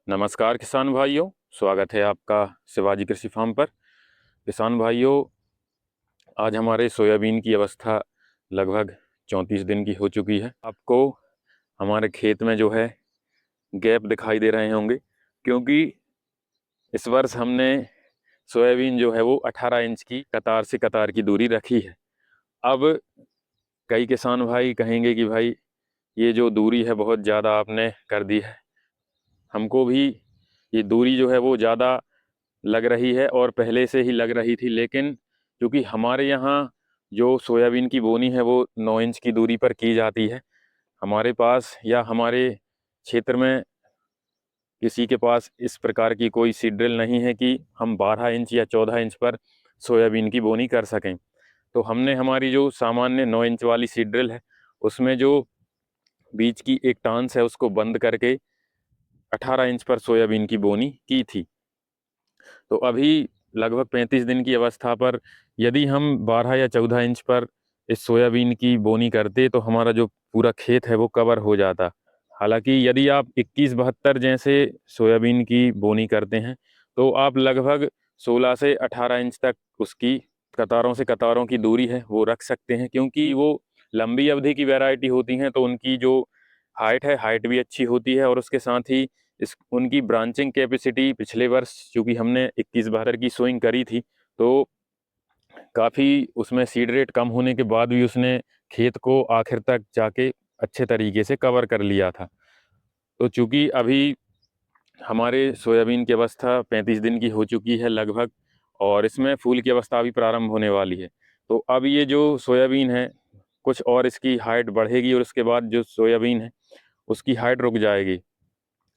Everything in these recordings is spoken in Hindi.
नमस्कार किसान भाइयों, स्वागत है आपका शिवाजी कृषि फार्म पर। किसान भाइयों, आज हमारे सोयाबीन की अवस्था लगभग 34 दिन की हो चुकी है। आपको हमारे खेत में जो है गैप दिखाई दे रहे होंगे, क्योंकि इस वर्ष हमने सोयाबीन जो है वो 18 इंच की कतार से कतार की दूरी रखी है। अब कई किसान भाई कहेंगे कि भाई ये जो दूरी है बहुत ज़्यादा आपने कर दी है। हमको भी ये दूरी जो है वो ज़्यादा लग रही है और पहले से ही लग रही थी, लेकिन क्योंकि हमारे यहाँ जो सोयाबीन की बोनी है वो 9 इंच की दूरी पर की जाती है। हमारे पास या हमारे क्षेत्र में किसी के पास इस प्रकार की कोई सीड ड्रिल नहीं है कि हम 12 इंच या 14 इंच पर सोयाबीन की बोनी कर सकें। तो हमने हमारी जो सामान्य 9 इंच वाली सीड ड्रिल है उसमें जो बीच की एक टांस है उसको बंद करके 18 इंच पर सोयाबीन की बोनी की थी। तो अभी लगभग 35 दिन की अवस्था पर यदि हम 12 या 14 इंच पर इस सोयाबीन की बोनी करते तो हमारा जो पूरा खेत है वो कवर हो जाता। हालांकि यदि आप 21-72 जैसे सोयाबीन की बोनी करते हैं तो आप लगभग 16 से 18 इंच तक उसकी कतारों से कतारों की दूरी है वो रख सकते हैं, क्योंकि वो लंबी अवधि की वैरायटी होती हैं तो उनकी जो हाइट भी अच्छी होती है। और उसके साथ ही इस उनकी ब्रांचिंग कैपेसिटी पिछले वर्ष चूँकि हमने 21-72 की सोइंग करी थी तो काफ़ी उसमें सीड रेट कम होने के बाद भी उसने खेत को आखिर तक जाके अच्छे तरीके से कवर कर लिया था। तो चूँकि अभी हमारे सोयाबीन की अवस्था 35 दिन की हो चुकी है लगभग, और इसमें फूल की अवस्था भी प्रारंभ होने वाली है। तो अब ये जो सोयाबीन है कुछ और इसकी हाइट बढ़ेगी और उसके बाद जो सोयाबीन है उसकी हाइट रुक जाएगी।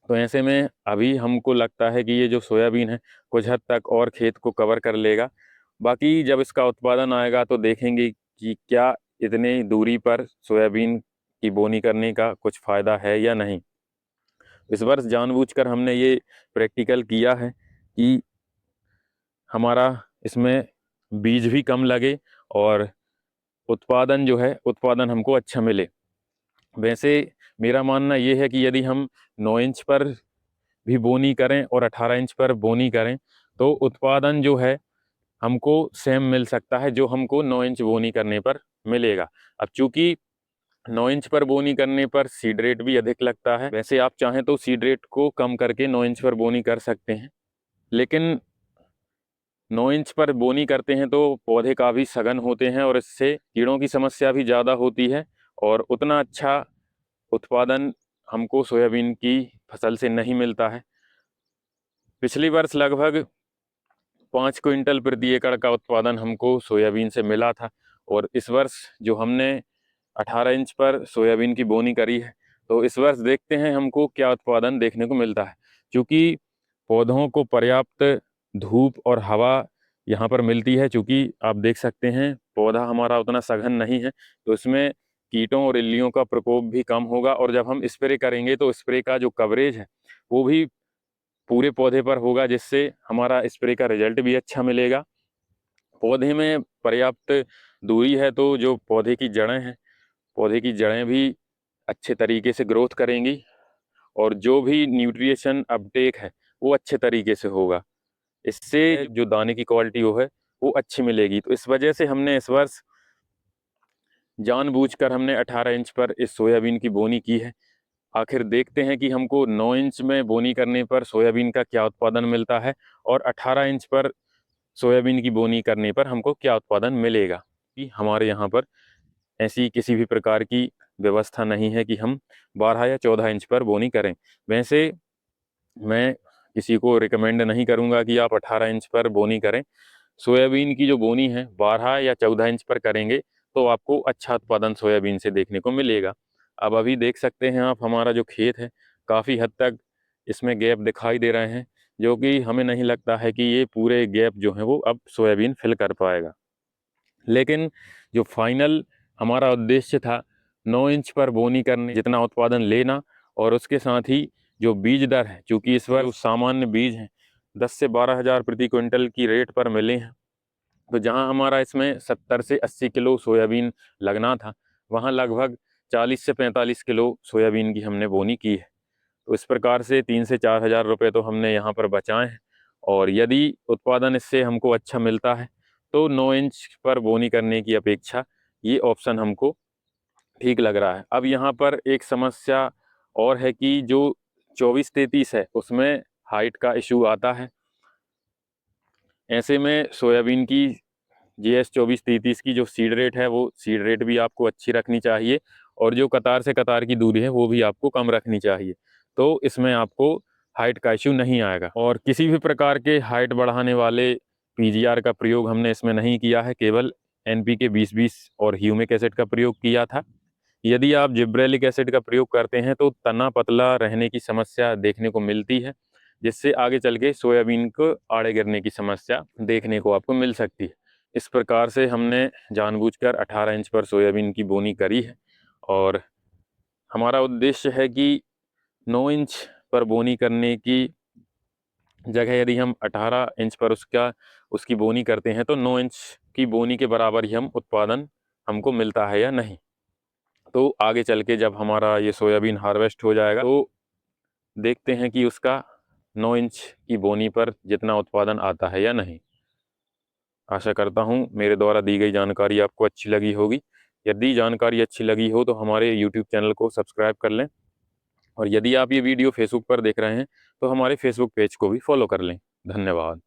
तो ऐसे में अभी हमको लगता है कि ये जो सोयाबीन है कुछ हद तक और खेत को कवर कर लेगा। बाकी जब इसका उत्पादन आएगा तो देखेंगे कि क्या इतनी दूरी पर सोयाबीन की बोनी करने का कुछ फ़ायदा है या नहीं। इस वर्ष जानबूझकर हमने ये प्रैक्टिकल किया है कि हमारा इसमें बीज भी कम लगे और उत्पादन हमको अच्छा मिले। वैसे मेरा मानना ये है कि यदि हम 9 इंच पर भी बोनी करें और 18 इंच पर बोनी करें तो उत्पादन जो है हमको सेम मिल सकता है जो हमको 9 इंच बोनी करने पर मिलेगा। अब चूंकि 9 इंच पर बोनी करने पर सीड रेट भी अधिक लगता है। वैसे आप चाहें तो सीड रेट को कम करके 9 इंच पर बोनी कर सकते हैं, लेकिन 9 इंच पर बोनी करते हैं तो पौधे काफ़ी सघन होते हैं और इससे कीड़ों की समस्या भी ज़्यादा होती है और उतना अच्छा उत्पादन हमको सोयाबीन की फसल से नहीं मिलता है। पिछली वर्ष लगभग 5 क्विंटल प्रति एकड़ का उत्पादन हमको सोयाबीन से मिला था, और इस वर्ष जो हमने 18 इंच पर सोयाबीन की बोनी करी है तो इस वर्ष देखते हैं हमको क्या उत्पादन देखने को मिलता है। क्योंकि पौधों को पर्याप्त धूप और हवा यहाँ पर मिलती है, क्योंकि आप देख सकते हैं पौधा हमारा उतना सघन नहीं है तो इसमें कीटों और इल्लियों का प्रकोप भी कम होगा। और जब हम स्प्रे करेंगे तो स्प्रे का जो कवरेज है वो भी पूरे पौधे पर होगा, जिससे हमारा स्प्रे का रिजल्ट भी अच्छा मिलेगा। पौधे में पर्याप्त दूरी है तो जो पौधे की जड़ें भी अच्छे तरीके से ग्रोथ करेंगी और जो भी न्यूट्रिशन अपटेक है वो अच्छे तरीके से होगा। इससे जो दाने की क्वालिटी वो अच्छी मिलेगी। तो इस वजह से हमने इस वर्ष जानबूझकर हमने 18 इंच पर इस सोयाबीन की बोनी की है। आखिर देखते हैं कि हमको 9 इंच में बोनी करने पर सोयाबीन का क्या उत्पादन मिलता है और 18 इंच पर सोयाबीन की बोनी करने पर हमको क्या उत्पादन मिलेगा। कि हमारे यहाँ पर ऐसी किसी भी प्रकार की व्यवस्था नहीं है कि हम 12 या 14 इंच पर बोनी करें। वैसे मैं किसी को रिकमेंड नहीं करूँगा कि आप 18 इंच पर बोनी करें। सोयाबीन की जो बोनी है 12 या 14 इंच पर करेंगे तो आपको अच्छा उत्पादन सोयाबीन से देखने को मिलेगा। अब अभी देख सकते हैं आप हमारा जो खेत है काफ़ी हद तक इसमें गैप दिखाई दे रहे हैं, जो कि हमें नहीं लगता है कि ये पूरे गैप जो है वो अब सोयाबीन फिल कर पाएगा। लेकिन जो फाइनल हमारा उद्देश्य था 9 इंच पर बोनी करने जितना उत्पादन लेना, और उसके साथ ही जो बीज दर है चूँकि इस बार सामान्य बीज हैं 10 से 12 हज़ार प्रति क्विंटल की रेट पर मिले हैं। तो जहां हमारा इसमें 70 से 80 किलो सोयाबीन लगना था वहां लगभग 40 से 45 किलो सोयाबीन की हमने बोनी की है। तो इस प्रकार से 3 से 4 हज़ार रुपये तो हमने यहाँ पर बचाए हैं। और यदि उत्पादन इससे हमको अच्छा मिलता है तो 9 इंच पर बोनी करने की अपेक्षा ये ऑप्शन हमको ठीक लग रहा है। अब यहाँ पर एक समस्या और है कि जो 24-33 है उसमें हाइट का इशू आता है। ऐसे में सोयाबीन की GS 24-33 की जो सीड रेट है वो सीड रेट भी आपको अच्छी रखनी चाहिए और जो कतार से कतार की दूरी है वो भी आपको कम रखनी चाहिए, तो इसमें आपको हाइट का इशू नहीं आएगा। और किसी भी प्रकार के हाइट बढ़ाने वाले PGR का प्रयोग हमने इसमें नहीं किया है, केवल NPK 20-20 और ह्यूमिक एसिड का प्रयोग किया था। यदि आप जिब्रेलिक एसिड का प्रयोग करते हैं तो तना पतला रहने की समस्या देखने को मिलती है, जिससे आगे चल के सोयाबीन को आड़े गिरने की समस्या देखने को आपको मिल सकती है। इस प्रकार से हमने जानबूझकर 18 इंच पर सोयाबीन की बोनी करी है और हमारा उद्देश्य है कि 9 इंच पर बोनी करने की जगह यदि हम 18 इंच पर उसकी बोनी करते हैं तो 9 इंच की बोनी के बराबर ही हम उत्पादन हमको मिलता है या नहीं। तो आगे चल के जब हमारा ये सोयाबीन हार्वेस्ट हो जाएगा तो देखते हैं कि उसका 9 इंच की बोनी पर जितना उत्पादन आता है या नहीं। आशा करता हूँ मेरे द्वारा दी गई जानकारी आपको अच्छी लगी होगी। यदि जानकारी अच्छी लगी हो तो हमारे YouTube चैनल को सब्सक्राइब कर लें और यदि आप ये वीडियो फेसबुक पर देख रहे हैं तो हमारे फेसबुक पेज को भी फॉलो कर लें। धन्यवाद।